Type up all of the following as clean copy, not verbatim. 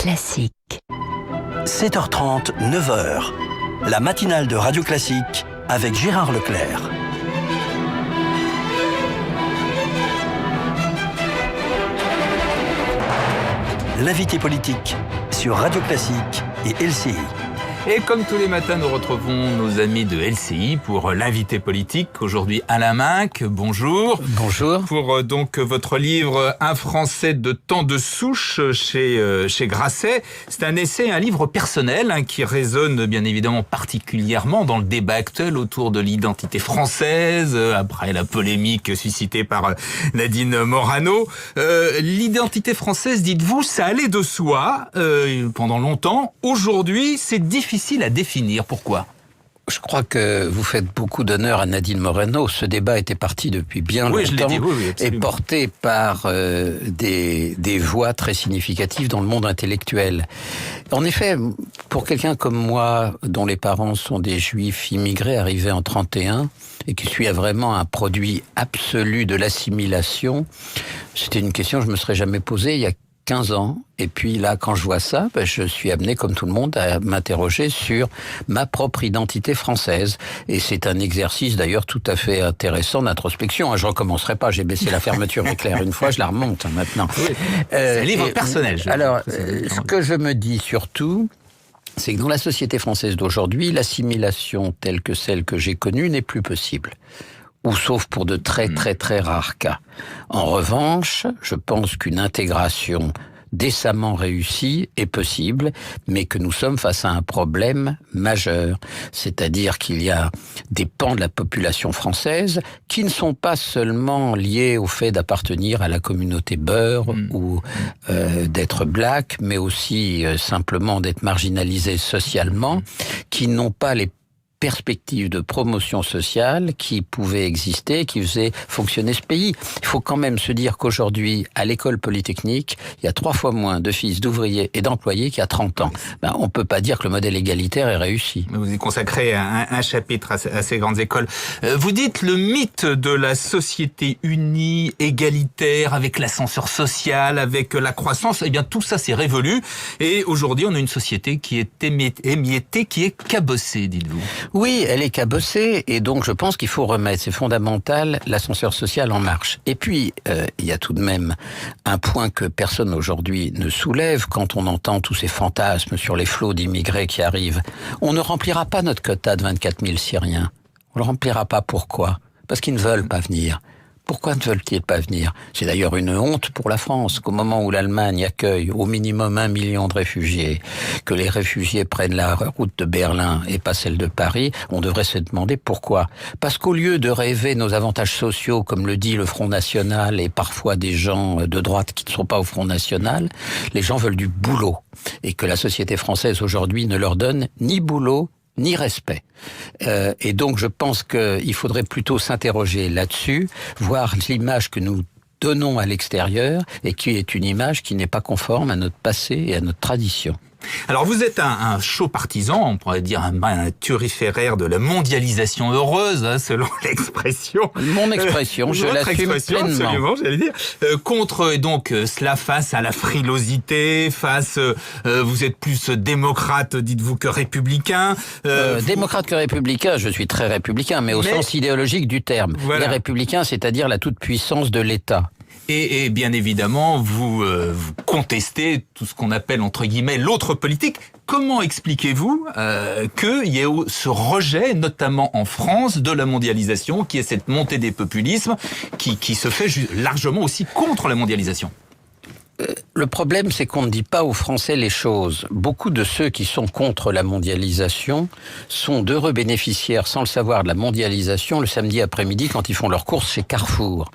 Classique. 7h30, 9h. La matinale de Radio Classique avec Gérard Leclerc. L'invité politique sur Radio Classique et LCI. Et comme tous les matins, nous retrouvons nos amis de LCI pour l'invité politique. Aujourd'hui, Alain Minc, bonjour. Bonjour. Pour donc votre livre « Un Français de tant de souches » chez Grasset. C'est un essai, un livre personnel qui résonne bien évidemment particulièrement dans le débat actuel autour de l'identité française, après la polémique suscitée par Nadine Morano. L'identité française, dites-vous, ça allait de soi pendant longtemps. Aujourd'hui, c'est difficile à définir. Pourquoi ? Je crois que vous faites beaucoup d'honneur à Nadine Morano. Ce débat était parti depuis bien longtemps, je l'ai dit, oui, et porté par des voix très significatives dans le monde intellectuel. En effet, pour quelqu'un comme moi, dont les parents sont des juifs immigrés arrivés en 1931, et qui suis vraiment un produit absolu de l'assimilation, c'était une question que je me serais jamais posée il y a 15 ans. Et puis là, quand je vois ça, je suis amené, comme tout le monde, à m'interroger sur ma propre identité française. Et c'est un exercice d'ailleurs tout à fait intéressant d'introspection. Je recommencerai pas, j'ai baissé la fermeture éclair une fois, je la remonte maintenant. Oui, c'est un livre personnel. Ce que je me dis surtout, c'est que dans la société française d'aujourd'hui, l'assimilation telle que celle que j'ai connue n'est plus possible. Ou sauf pour de très très très rares cas. En revanche, je pense qu'une intégration décemment réussie est possible, mais que nous sommes face à un problème majeur. C'est-à-dire qu'il y a des pans de la population française qui ne sont pas seulement liés au fait d'appartenir à la communauté beurre ou d'être black, mais aussi simplement d'être marginalisés socialement, qui n'ont pas les perspectives de promotion sociale qui pouvaient exister, qui faisaient fonctionner ce pays. Il faut quand même se dire qu'aujourd'hui, à l'école polytechnique, il y a 3 fois moins de fils d'ouvriers et d'employés qu'il y a 30 ans. On ne peut pas dire que le modèle égalitaire est réussi. Vous y consacrez un chapitre à ces grandes écoles. Vous dites le mythe de la société unie, égalitaire, avec l'ascenseur social, avec la croissance, eh bien tout ça c'est révolu. Et aujourd'hui, on a une société qui est émiettée, qui est cabossée, dites-vous. Oui, elle est cabossée, et donc je pense qu'il faut remettre, c'est fondamental, l'ascenseur social en marche. Et puis, il y a tout de même un point que personne aujourd'hui ne soulève quand on entend tous ces fantasmes sur les flots d'immigrés qui arrivent. On ne remplira pas notre quota de 24 000 Syriens. On ne le remplira pas. Pourquoi ? Parce qu'ils ne veulent pas venir. Pourquoi ne veulent-ils pas venir ? C'est d'ailleurs une honte pour la France qu'au moment où l'Allemagne accueille au minimum 1 million de réfugiés, que les réfugiés prennent la route de Berlin et pas celle de Paris, on devrait se demander pourquoi. Parce qu'au lieu de rêver nos avantages sociaux, comme le dit le Front National et parfois des gens de droite qui ne sont pas au Front National, les gens veulent du boulot. Et que la société française aujourd'hui ne leur donne ni boulot, ni respect. Et donc je pense qu'il faudrait plutôt s'interroger là-dessus, voir l'image que nous donnons à l'extérieur et qui est une image qui n'est pas conforme à notre passé et à notre tradition. Alors vous êtes un chaud partisan, on pourrait dire un turiféraire de la mondialisation heureuse, selon l'expression. Mon expression, je l'assume pleinement. Absolument, j'allais dire. Contre donc cela face à la frilosité, vous êtes plus démocrate, dites-vous, que républicain. Démocrate que républicain, je suis très républicain, mais au sens idéologique du terme. Voilà. Les républicains, c'est-à-dire la toute-puissance de l'État. Et bien évidemment, vous contestez tout ce qu'on appelle, entre guillemets, l'autre politique. Comment expliquez-vous qu'il y ait ce rejet, notamment en France, de la mondialisation, qui est cette montée des populismes, qui se fait largement aussi contre la mondialisation ? Le problème, c'est qu'on ne dit pas aux Français les choses. Beaucoup de ceux qui sont contre la mondialisation sont d'heureux bénéficiaires, sans le savoir, de la mondialisation le samedi après-midi quand ils font leurs courses chez Carrefour.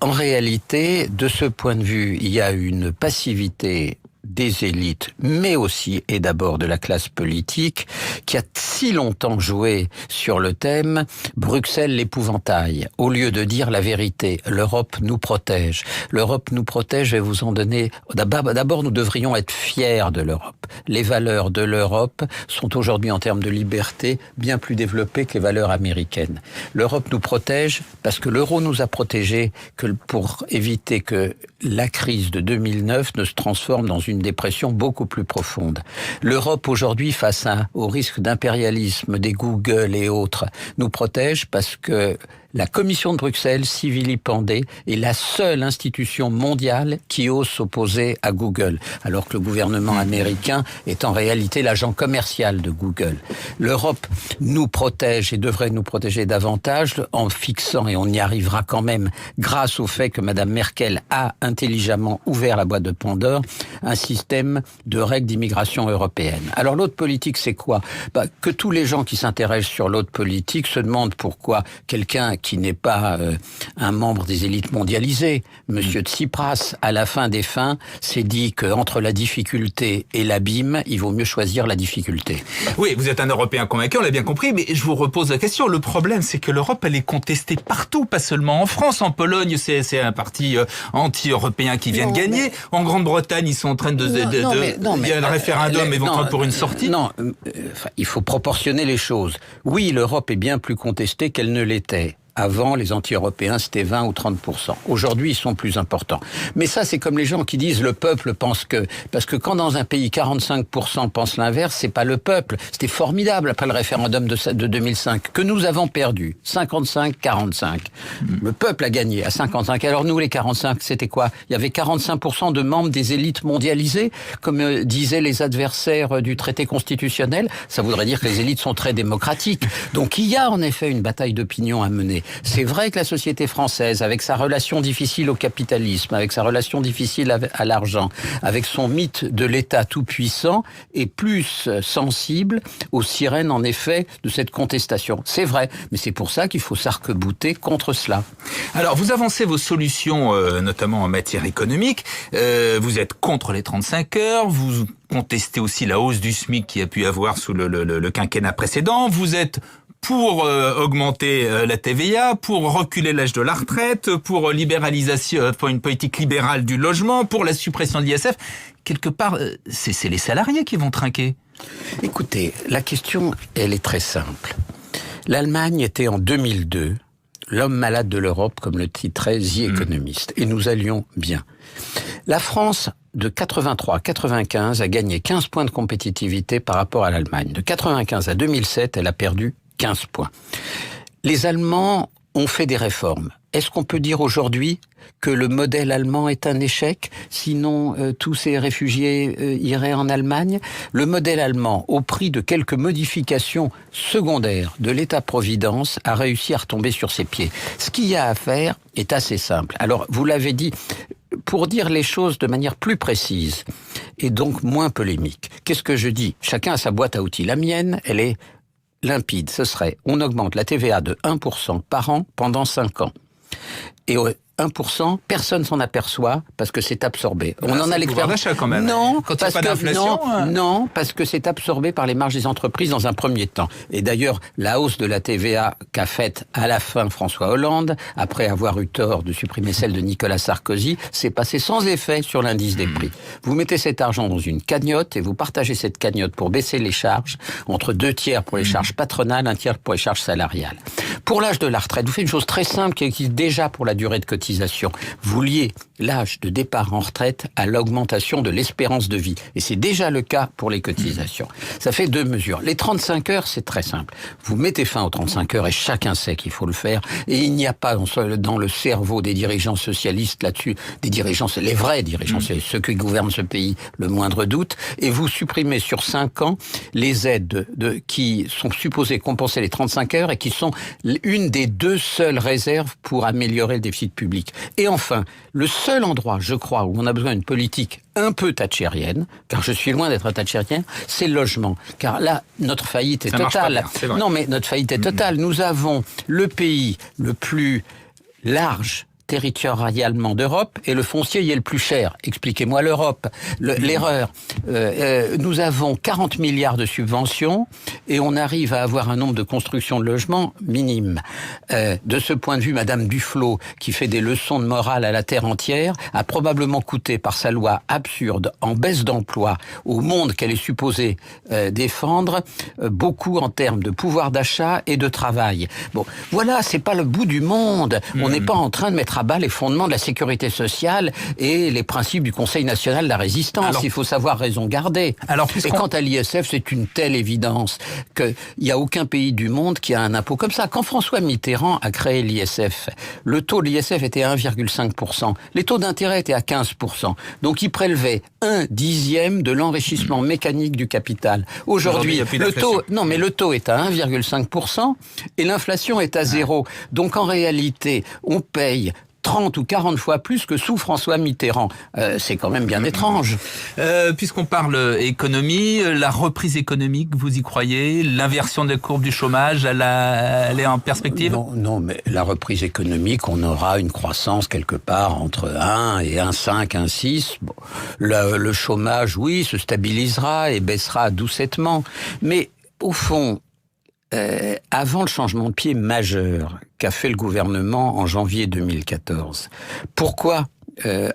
En réalité, de ce point de vue, il y a une passivité des élites, mais aussi et d'abord de la classe politique, qui a si longtemps joué sur le thème « Bruxelles l'épouvantail », au lieu de dire la vérité. L'Europe nous protège. L'Europe nous protège, je vais vous en donner... D'abord, nous devrions être fiers de l'Europe. Les valeurs de l'Europe sont aujourd'hui, en termes de liberté, bien plus développées que les valeurs américaines. L'Europe nous protège parce que l'euro nous a protégés pour éviter que la crise de 2009 ne se transforme dans une dépression beaucoup plus profonde. L'Europe aujourd'hui, face au risque d'impérialisme des Google et autres, nous protège parce que la Commission de Bruxelles, si vilipendée, est la seule institution mondiale qui ose s'opposer à Google, alors que le gouvernement américain est en réalité l'agent commercial de Google. L'Europe nous protège et devrait nous protéger davantage en fixant, et on y arrivera quand même grâce au fait que Mme Merkel a intelligemment ouvert la boîte de Pandore, un système de règles d'immigration européenne. Alors l'autre politique, c'est quoi ? Que tous les gens qui s'intéressent sur l'autre politique se demandent pourquoi quelqu'un qui n'est pas un membre des élites mondialisées, Monsieur Tsipras, à la fin des fins, s'est dit qu'entre la difficulté et l'abîme, il vaut mieux choisir la difficulté. Oui, vous êtes un Européen convaincu, on l'a bien compris, mais je vous repose la question. Le problème, c'est que l'Europe, elle est contestée partout, pas seulement en France. En Pologne, c'est un parti anti-européen qui vient de gagner. En Grande-Bretagne, ils sont en train il y a un référendum éventuel pour une sortie. Il faut proportionner les choses. Oui, l'Europe est bien plus contestée qu'elle ne l'était. Avant, les anti-européens, c'était 20 ou 30%. Aujourd'hui, ils sont plus importants. Mais ça, c'est comme les gens qui disent le peuple pense que... Parce que quand dans un pays, 45% pensent l'inverse, c'est pas le peuple. C'était formidable après le référendum de 2005, que nous avons perdu. 55-45. Le peuple a gagné à 55. Alors nous, les 45, c'était quoi ? Il y avait 45% de membres des élites mondialisées, comme disaient les adversaires du traité constitutionnel. Ça voudrait dire que les élites sont très démocratiques. Donc il y a en effet une bataille d'opinion à mener. C'est vrai que la société française, avec sa relation difficile au capitalisme, avec sa relation difficile à l'argent, avec son mythe de l'État tout-puissant, est plus sensible aux sirènes, en effet, de cette contestation. C'est vrai, mais c'est pour ça qu'il faut s'arc-bouter contre cela. Alors, vous avancez vos solutions, notamment en matière économique. Vous êtes contre les 35 heures, vous contestez aussi la hausse du SMIC qu'il y a pu avoir sous le quinquennat précédent. Vous êtes pour augmenter la TVA, pour reculer l'âge de la retraite, pour libéralisation, pour une politique libérale du logement, pour la suppression de l'ISF. Quelque part, c'est les salariés qui vont trinquer. Écoutez, la question, elle est très simple. L'Allemagne était en 2002 l'homme malade de l'Europe, comme le titrait The Economist, et nous allions bien. La France, de 83 à 95, a gagné 15 points de compétitivité par rapport à l'Allemagne. De 95 à 2007, elle a perdu 15 points. Les Allemands ont fait des réformes. Est-ce qu'on peut dire aujourd'hui que le modèle allemand est un échec? Sinon, tous ces réfugiés iraient en Allemagne. Le modèle allemand, au prix de quelques modifications secondaires de l'État-providence, a réussi à retomber sur ses pieds. Ce qu'il y a à faire est assez simple. Alors, vous l'avez dit, pour dire les choses de manière plus précise et donc moins polémique. Qu'est-ce que je dis? Chacun a sa boîte à outils. La mienne, elle est limpide. Ce serait, on augmente la TVA de 1% par an pendant 5 ans. Et 1%, personne s'en aperçoit parce que c'est absorbé. On en a l'expérience quand même. Non, quand il n'y a pas d'inflation. Non, parce que c'est absorbé par les marges des entreprises dans un premier temps. Et d'ailleurs, la hausse de la TVA qu'a faite à la fin François Hollande, après avoir eu tort de supprimer celle de Nicolas Sarkozy, s'est passé sans effet sur l'indice des prix. Vous mettez cet argent dans une cagnotte et vous partagez cette cagnotte pour baisser les charges entre 2 tiers pour les charges patronales, 1 tiers pour les charges salariales. Pour l'âge de la retraite, vous faites une chose très simple qui existe déjà pour la durée de cotisation. Vous liez l'âge de départ en retraite à l'augmentation de l'espérance de vie. Et c'est déjà le cas pour les cotisations. Ça fait 2 mesures. Les 35 heures, c'est très simple. Vous mettez fin aux 35 heures et chacun sait qu'il faut le faire. Et il n'y a pas dans le cerveau des dirigeants socialistes là-dessus, des dirigeants, les vrais dirigeants, c'est ceux qui gouvernent ce pays, le moindre doute. Et vous supprimez sur 5 ans les aides qui sont supposées compenser les 35 heures et qui sont une des 2 seules réserves pour améliorer le déficit public. Et enfin, le seul endroit, je crois, où on a besoin d'une politique un peu thatchérienne, car je suis loin d'être thatchérien, c'est le logement. Car là, notre faillite est totale. Non, mais notre faillite est totale. Nous avons le pays le plus large territorialement d'Europe et le foncier y est le plus cher. Expliquez-moi l'Europe, l'erreur. Nous avons 40 milliards de subventions et on arrive à avoir un nombre de constructions de logements minime. De ce point de vue, Madame Duflot, qui fait des leçons de morale à la terre entière, a probablement coûté par sa loi absurde en baisse d'emploi au monde qu'elle est supposée défendre beaucoup en termes de pouvoir d'achat et de travail. Bon, voilà, c'est pas le bout du monde. On n'est pas en train de mettre à bas les fondements de la sécurité sociale et les principes du Conseil national de la résistance. Alors, il faut savoir raison garder. Et quant à l'ISF, c'est une telle évidence qu'il n'y a aucun pays du monde qui a un impôt comme ça. Quand François Mitterrand a créé l'ISF, le taux de l'ISF était à 1,5%. Les taux d'intérêt étaient à 15%. Donc il prélevait 1/10 de l'enrichissement mécanique du capital. Aujourd'hui, le taux est à 1,5% et l'inflation est à 0. Donc en réalité, on paye 30 ou 40 fois plus que sous François Mitterrand. C'est quand même bien étrange. Puisqu'on parle économie, la reprise économique, vous y croyez? L'inversion des courbes du chômage, elle est en perspective? Non, mais la reprise économique, on aura une croissance quelque part entre 1 et 1,5, 1,6. Bon, le chômage, oui, se stabilisera et baissera doucettement. Mais au fond, avant le changement de pied majeur qu'a fait le gouvernement en janvier 2014, pourquoi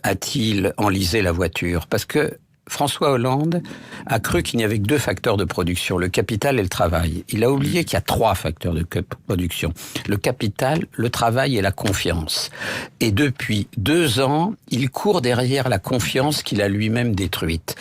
a-t-il enlisé la voiture? Parce que François Hollande a cru qu'il n'y avait que 2 facteurs de production, le capital et le travail. Il a oublié qu'il y a 3 facteurs de production. Le capital, le travail et la confiance. Et depuis 2 ans, il court derrière la confiance qu'il a lui-même détruite.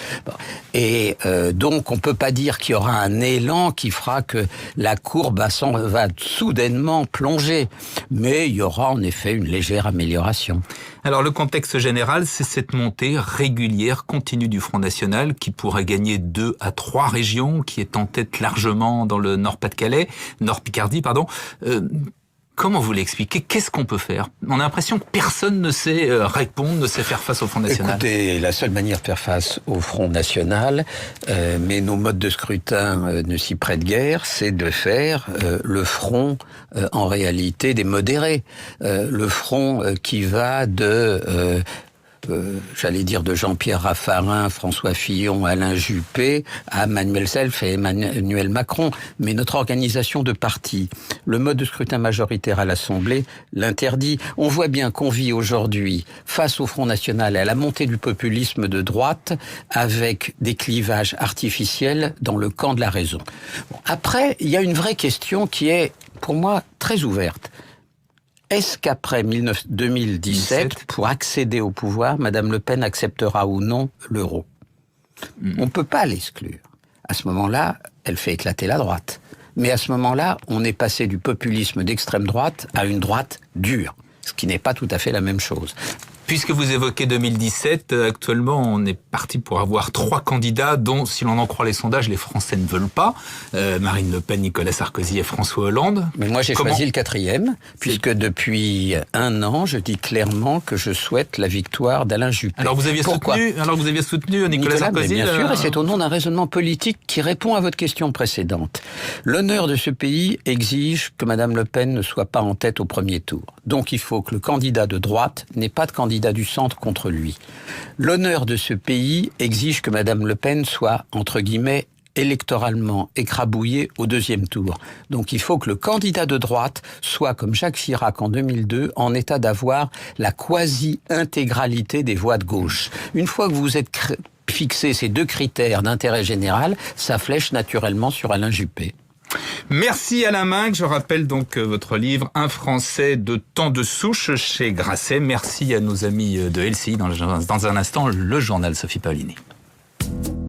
Et donc, on peut pas dire qu'il y aura un élan qui fera que la courbe va soudainement plonger. Mais il y aura en effet une légère amélioration. Alors, le contexte général, c'est cette montée régulière, continue du Front National qui pourrait gagner 2 à 3 régions, qui est en tête largement dans le Nord-Pas-de-Calais, Nord-Picardie, pardon. Comment vous l'expliquez? Qu'est-ce qu'on peut faire? On a l'impression que personne ne sait répondre, ne sait faire face au Front National. Écoutez, la seule manière de faire face au Front National, mais nos modes de scrutin ne s'y prêtent guère, c'est de faire le front, en réalité, des modérés. Le front qui va de... j'allais dire de Jean-Pierre Raffarin, François Fillon, Alain Juppé, à Manuel Self et Emmanuel Macron. Mais notre organisation de parti, le mode de scrutin majoritaire à l'Assemblée l'interdit. On voit bien qu'on vit aujourd'hui face au Front National et à la montée du populisme de droite avec des clivages artificiels dans le camp de la raison. Bon, après, il y a une vraie question qui est, pour moi, très ouverte. Est-ce qu'après 2017, pour accéder au pouvoir, Madame Le Pen acceptera ou non l'euro? On ne peut pas l'exclure. À ce moment-là, elle fait éclater la droite. Mais à ce moment-là, on est passé du populisme d'extrême droite à une droite dure, ce qui n'est pas tout à fait la même chose. Puisque vous évoquez 2017, actuellement, on est parti pour avoir 3 candidats dont, si l'on en croit les sondages, les Français ne veulent pas. Marine Le Pen, Nicolas Sarkozy et François Hollande. Mais moi, j'ai choisi le 4e, puisque depuis 1 an, je dis clairement que je souhaite la victoire d'Alain Juppé. Alors vous aviez soutenu Nicolas Sarkozy, bien sûr, et c'est au nom d'un raisonnement politique qui répond à votre question précédente. L'honneur de ce pays exige que Madame Le Pen ne soit pas en tête au premier tour. Donc il faut que le candidat de droite n'ait pas de candidat du centre contre lui. L'honneur de ce pays exige que Madame Le Pen soit, entre guillemets, électoralement écrabouillée au 2e tour. Donc il faut que le candidat de droite soit, comme Jacques Chirac en 2002, en état d'avoir la quasi-intégralité des voix de gauche. Une fois que vous êtes fixé ces 2 critères d'intérêt général, ça flèche naturellement sur Alain Juppé. Merci Alain Minc. Je rappelle donc votre livre Un Français de tant de souches chez Grasset. Merci à nos amis de LCI. Dans un instant, le journal Sophie Paolini.